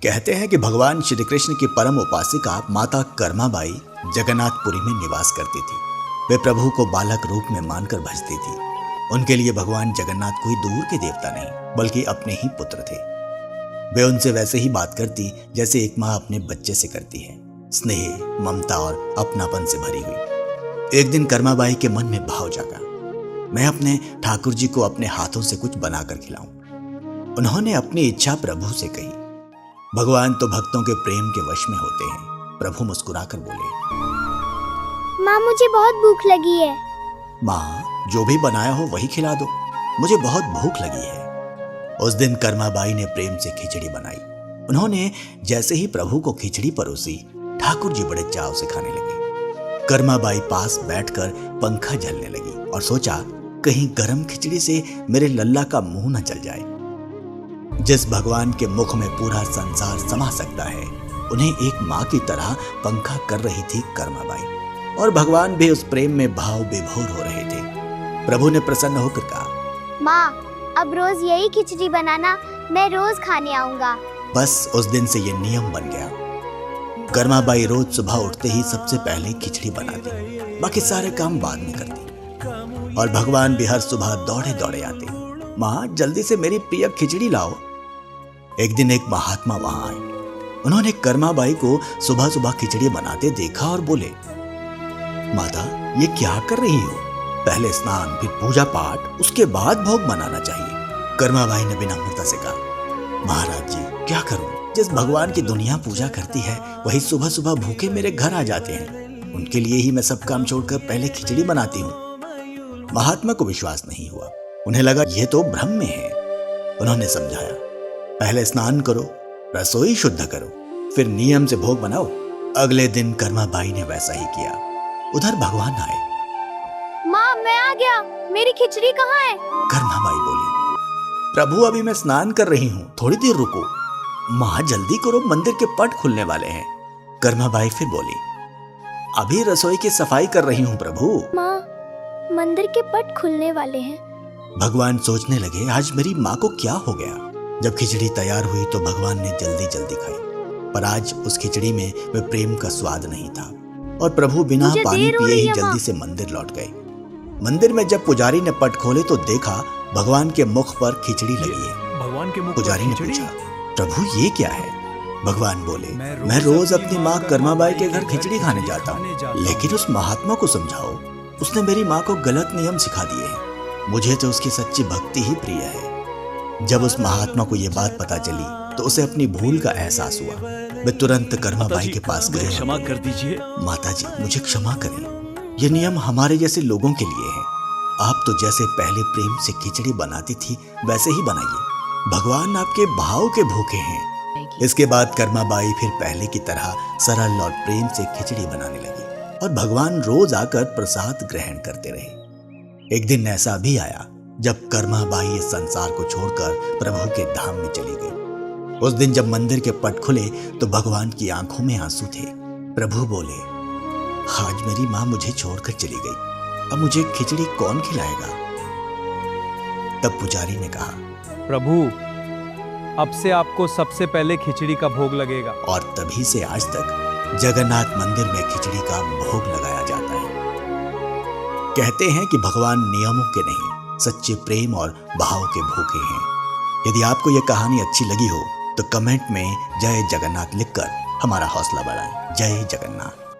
कहते हैं कि भगवान श्री कृष्ण की परम उपासिका माता कर्माबाई जगन्नाथपुरी में निवास करती थी। वे प्रभु को बालक रूप में मानकर भजती थी। उनके लिए भगवान जगन्नाथ कोई दूर के देवता नहीं बल्कि अपने ही पुत्र थे। वे उनसे वैसे ही बात करती जैसे एक माँ अपने बच्चे से करती है, स्नेह, ममता और अपनापन से भरी हुई। एक दिन कर्माबाई के मन में भाव जागा, मैं अपने ठाकुर जी को अपने हाथों से कुछ बनाकर खिलाऊं। उन्होंने अपनी इच्छा प्रभु से कही। भगवान तो भक्तों के प्रेम के वश में होते हैं। प्रभु मुस्कुराकर बोले, माँ मुझे बहुत भूख लगी है। माँ जो भी बनाया हो वही खिला दो, मुझे बहुत भूख लगी है। उस दिन कर्माबाई ने प्रेम से खिचड़ी बनाई। उन्होंने जैसे ही प्रभु को खिचड़ी परोसी, ठाकुर जी बड़े चाव से खाने लगे। कर्माबाई पास बैठकर पंखा झलने लगी और सोचा, कहीं गरम खिचड़ी से मेरे लल्ला का मुंह न जल जाए। जिस भगवान के मुख में पूरा संसार समा सकता है, उन्हें एक माँ की तरह पंखा कर रही थी कर्माबाई, और भगवान भी उस प्रेम में भाव विभोर हो रहे थे। प्रभु ने प्रसन्न होकर कहा, माँ अब रोज यही खिचड़ी बनाना, मैं रोज खाने आऊंगा। बस उस दिन से ये नियम बन गया। कर्माबाई रोज सुबह उठते ही सबसे पहले खिचड़ी बनाती, बाकी सारे काम बाद में करती। और भगवान भी हर सुबह दौड़े दौड़े आते, माँ जल्दी से मेरी प्रिय खिचड़ी लाओ। एक दिन एक महात्मा वहां आए। उन्होंने कर्माबाई को सुबह सुबह खिचड़ी बनाते देखा और बोले, माता ये क्या कर रही हो? पहले स्नान फिर पूजा पाठ, उसके बाद भोग बनाना चाहिए। कर्माबाई ने विनम्रता से कहा, महाराज जी क्या करूं? जिस भगवान की दुनिया पूजा करती है वही सुबह सुबह भूखे मेरे घर आ जाते हैं। उनके लिए ही मैं सब काम छोड़कर पहले खिचड़ी बनाती हूँ। महात्मा को विश्वास नहीं हुआ। उन्हें लगा ये तो भ्रम में है। उन्होंने समझाया, पहले स्नान करो, रसोई शुद्ध करो, फिर नियम से भोग बनाओ। अगले दिन कर्माबाई ने वैसा ही किया। उधर भगवान आए। माँ मैं आ गया, मेरी खिचड़ी कहाँ है? कर्माबाई बोली, प्रभु अभी मैं स्नान कर रही हूँ, थोड़ी देर रुको। माँ जल्दी करो, मंदिर के पट खुलने वाले हैं। कर्माबाई फिर बोली, अभी रसोई की सफाई कर रही हूँ प्रभु। माँ मंदिर के पट खुलने वाले हैं। भगवान सोचने लगे, आज मेरी माँ को क्या हो गया। जब खिचड़ी तैयार हुई तो भगवान ने जल्दी जल्दी खाई, पर आज उस खिचड़ी में वे प्रेम का स्वाद नहीं था। और प्रभु बिना पानी पिए ही जल्दी से मंदिर लौट गए। मंदिर में जब पुजारी ने पट खोले तो देखा भगवान के मुख पर खिचड़ी लगी है। भगवान के मुख पुजारी ने पूछा, प्रभु ये क्या है? भगवान बोले, मैं रोज अपनी माँ कर्माबाई के घर खिचड़ी खाने जाता हूँ, लेकिन उस महात्मा को समझाओ, उसने मेरी माँ को गलत नियम सिखा दिए हैं। मुझे तो उसकी सच्ची भक्ति ही प्रिय है। जब उस महात्मा को ये बात पता चली तो उसे अपनी भूल का एहसास हुआ। वे तुरंत कर्माबाई के पास गए। क्षमा कर दीजिए माता जी, मुझे क्षमा करें, ये नियम हमारे जैसे लोगों के लिए है। आप तो जैसे पहले प्रेम से खिचड़ी बनाती थी वैसे ही बनाइए। भगवान आपके भाव के भूखे हैं। इसके बाद कर्माबाई फिर पहले की तरह सरल और प्रेम से खिचड़ी बनाने लगी और भगवान रोज आकर प्रसाद ग्रहण करते रहे। एक दिन ऐसा भी आया जब कर्माबाई इस संसार को छोड़कर प्रभु के धाम में चली गई। उस दिन जब मंदिर के पट खुले तो भगवान की आंखों में आंसू थे। प्रभु बोले, आज मेरी माँ मुझे छोड़कर चली गई, अब मुझे खिचड़ी कौन खिलाएगा? तब पुजारी ने कहा, प्रभु अब से आपको सबसे पहले खिचड़ी का भोग लगेगा। और तभी से आज तक जगन्नाथ मंदिर में खिचड़ी का भोग लगाया जाता है। कहते हैं कि भगवान नियमों के नहीं, सच्चे प्रेम और भाव के भूखे हैं। यदि आपको यह कहानी अच्छी लगी हो तो कमेंट में जय जगन्नाथ लिखकर हमारा हौसला बढ़ाएं। जय जगन्नाथ।